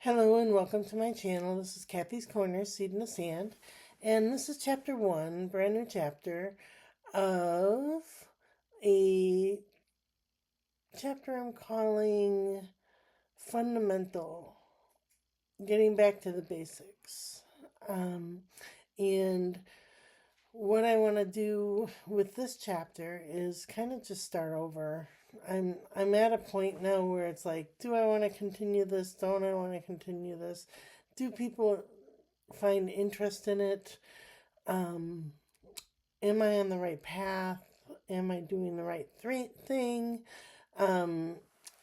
Hello and welcome to my channel. This is Kathy's Corner, Seed in the Sand, and this is chapter 1, brand new chapter of a chapter I'm calling Fundamental, Getting Back to the Basics. And what I want to do with this chapter is kind of just start over. I'm at a point now where it's like, do I want to continue this? Don't I want to continue this? Do people find interest in it? Um, am I on the right path? Am I doing the right thing? Um,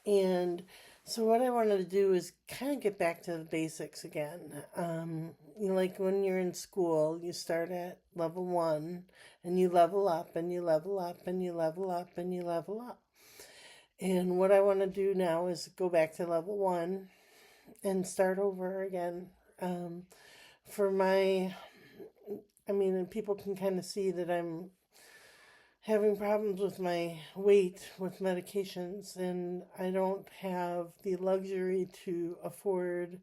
and so what I wanted to do is kind of get back to the basics again. Like when you're in school, you start at level 1 and you level up and you level up and you level up and you level up. And what I want to do now is go back to level 1 and start over again. For my, and people can kind of see that I'm having problems with my weight with medications, and I don't have the luxury to afford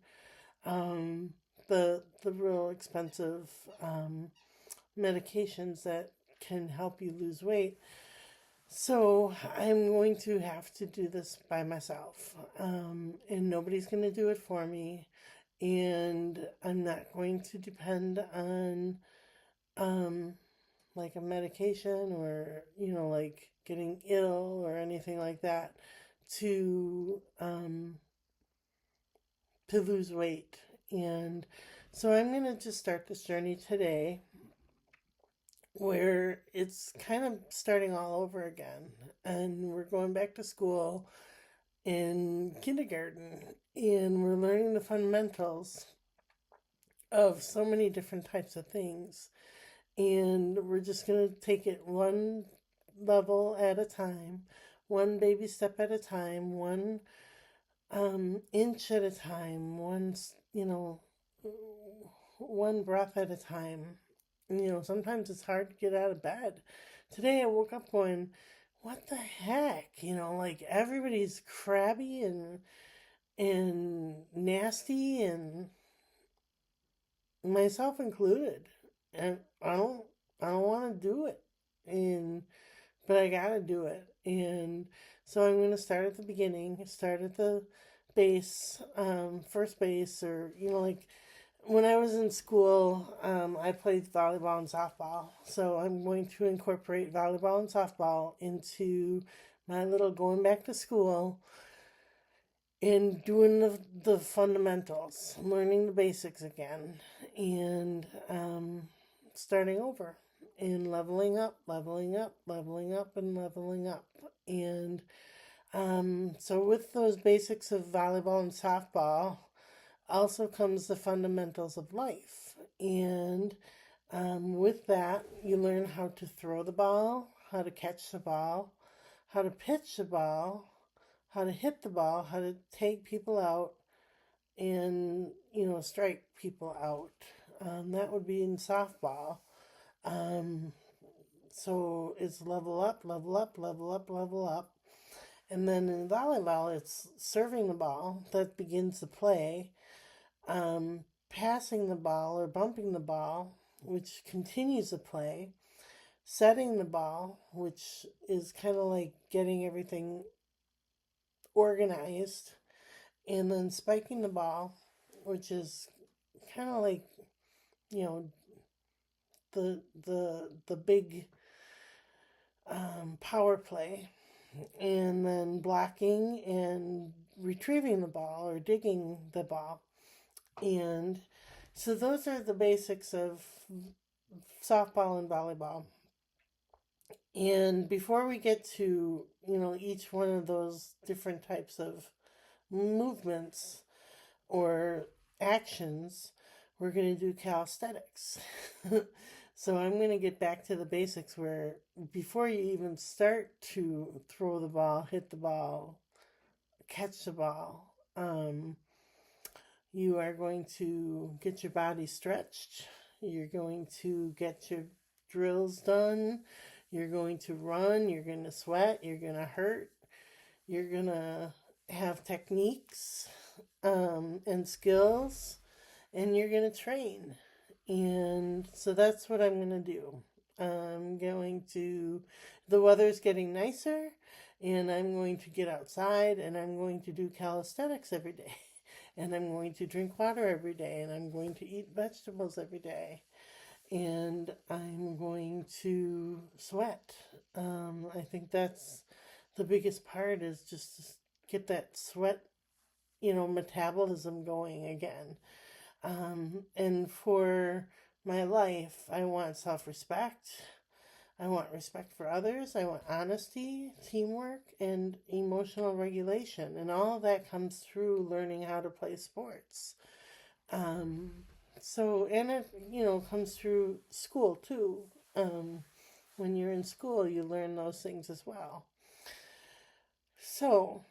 the real expensive medications that can help you lose weight. So I'm going to have to do this by myself, and nobody's going to do it for me, and I'm not going to depend on like a medication or like getting ill or anything like that to to lose weight. And so I'm going to just start this journey today where it's kind of starting all over again, and we're going back to school in kindergarten, and we're learning the fundamentals of so many different types of things, and we're just going to take it one level at a time, one baby step at a time, one inch at a time, one breath at a time. Sometimes it's hard to get out of bed. Today I woke up going, what the heck? Like everybody's crabby and nasty, and myself included. And I don't want to do it. But I gotta do it. And so I'm gonna start at the beginning, start at the base, first base, or like when I was in school, I played volleyball and softball. So I'm going to incorporate volleyball and softball into my little going back to school and doing the fundamentals, learning the basics again, and starting over and leveling up, leveling up, leveling up, and leveling up. And so with those basics of volleyball and softball also comes the fundamentals of life. And with that, you learn how to throw the ball, how to catch the ball, how to pitch the ball, how to hit the ball, how to take people out, and strike people out. That would be in softball. Um, so it's level up, level up, level up, level up. And then in volleyball, it's serving the ball that begins the play, passing the ball or bumping the ball, which continues the play, setting the ball, which is kind of like getting everything organized, and then spiking the ball, which is kind of like you know the big power play, and then blocking and retrieving the ball or digging the ball. And so those are the basics of softball and volleyball. And before we get to each one of those different types of movements or actions, we're going to do calisthenics. So I'm going to get back to the basics where before you even start to throw the ball, hit the ball, catch the ball, you are going to get your body stretched. You're going to get your drills done. You're going to run. You're going to sweat. You're going to hurt. You're going to have techniques. and skills, and you're going to train. And so that's what I'm going to do. I'm going to, the weather's getting nicer, and I'm going to get outside and I'm going to do calisthenics every day. And I'm going to drink water every day, and I'm going to eat vegetables every day. And I'm going to sweat. I think that's the biggest part, is just to get that sweat, metabolism going again. And for my life, I want self respect. I want respect for others. I want honesty, teamwork, and emotional regulation. And all of that comes through learning how to play sports. Um, and it, comes through school too. When you're in school, you learn those things as well. So,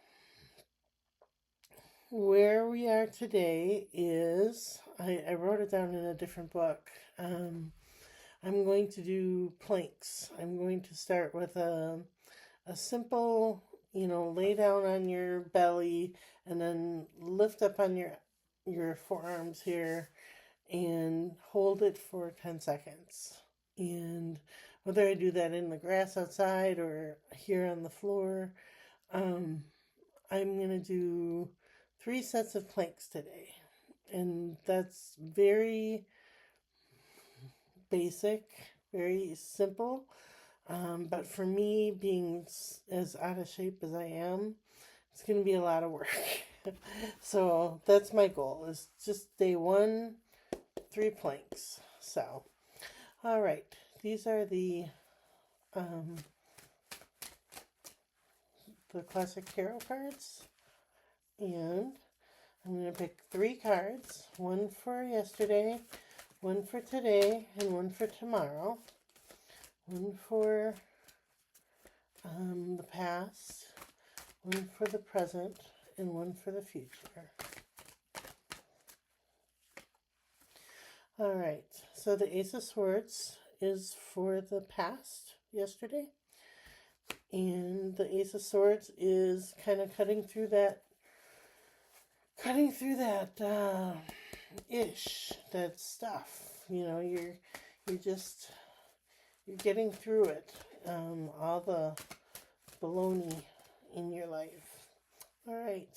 where we are today is, I wrote it down in a different book. I'm going to do planks. I'm going to start with a simple, lay down on your belly and then lift up on your forearms here and hold it for 10 seconds. And whether I do that in the grass outside or here on the floor, I'm going to do 3 sets of planks today. And that's very basic, very simple. But for me, being as out of shape as I am, it's going to be a lot of work. So that's my goal, is just day 1, 3 planks. So, all right, these are the classic tarot cards, and I'm going to pick 3 cards, one for yesterday, one for today, and one for tomorrow, one for the past, one for the present, and one for the future. All right, so the Ace of Swords is for the past, yesterday, and the Ace of Swords is kind of cutting through that that stuff. You're getting through it. All the baloney in your life. All right,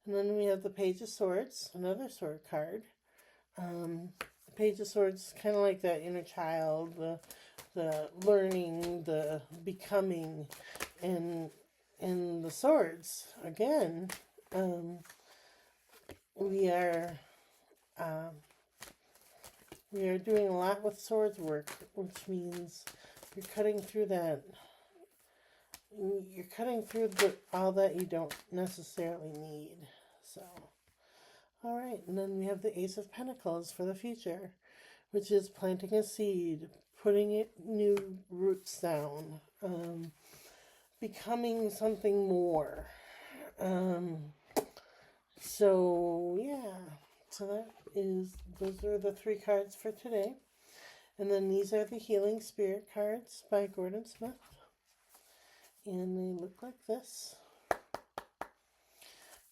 and then we have the Page of Swords, another sword card. The Page of Swords, kind of like that inner child, the learning, the becoming, and the swords again. We are doing a lot with swords work, which means you're cutting through that. You're cutting through all that you don't necessarily need. So, all right, and then we have the Ace of Pentacles for the future, which is planting a seed, putting new roots down, becoming something more. So those are the 3 cards for today. And then these are the Healing Spirit cards by Gordon Smith. And they look like this.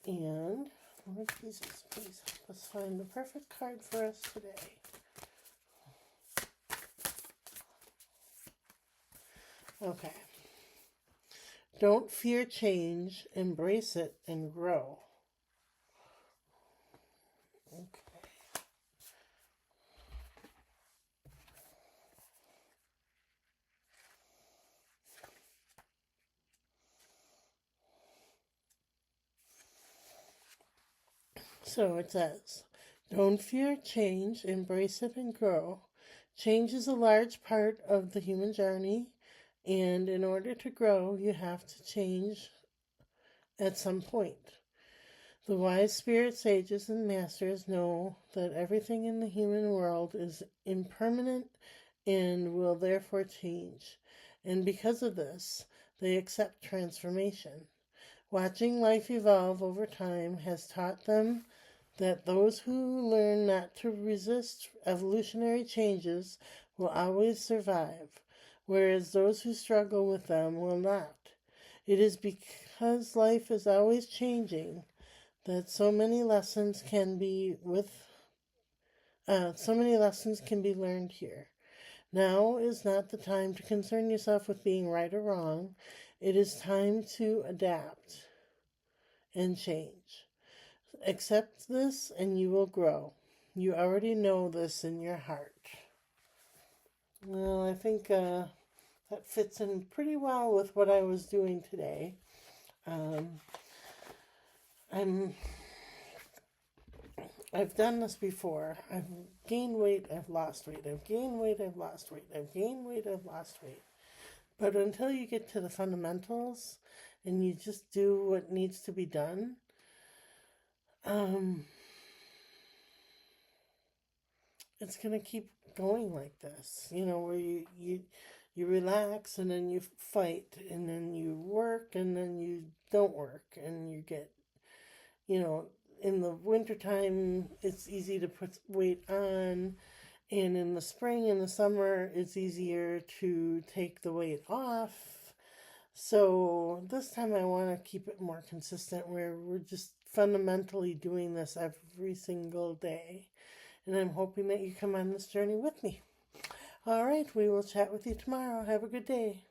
And Lord Jesus, please help us find the perfect card for us today. Okay. Don't fear change, embrace it, and grow. Okay. So it says, don't fear change, embrace it, and grow. Change is a large part of the human journey, and in order to grow, you have to change at some point. The wise spirit sages and masters know that everything in the human world is impermanent and will therefore change. And because of this, they accept transformation. Watching life evolve over time has taught them that those who learn not to resist evolutionary changes will always survive, whereas those who struggle with them will not. It is because life is always changing that so many lessons can be learned here. Now is not the time to concern yourself with being right or wrong. It is time to adapt and change. Accept this and you will grow. You already know this in your heart. Well, I think that fits in pretty well with what I was doing today. I'm I've done this before. I've gained weight, I've lost weight. I've gained weight, I've lost weight. I've gained weight, I've lost weight. But until you get to the fundamentals and you just do what needs to be done, it's going to keep going like this. Where you relax and then you fight and then you work and then you don't work and you get, in the wintertime, it's easy to put weight on. And in the spring and the summer, it's easier to take the weight off. So this time I want to keep it more consistent where we're just fundamentally doing this every single day. And I'm hoping that you come on this journey with me. All right, we will chat with you tomorrow. Have a good day.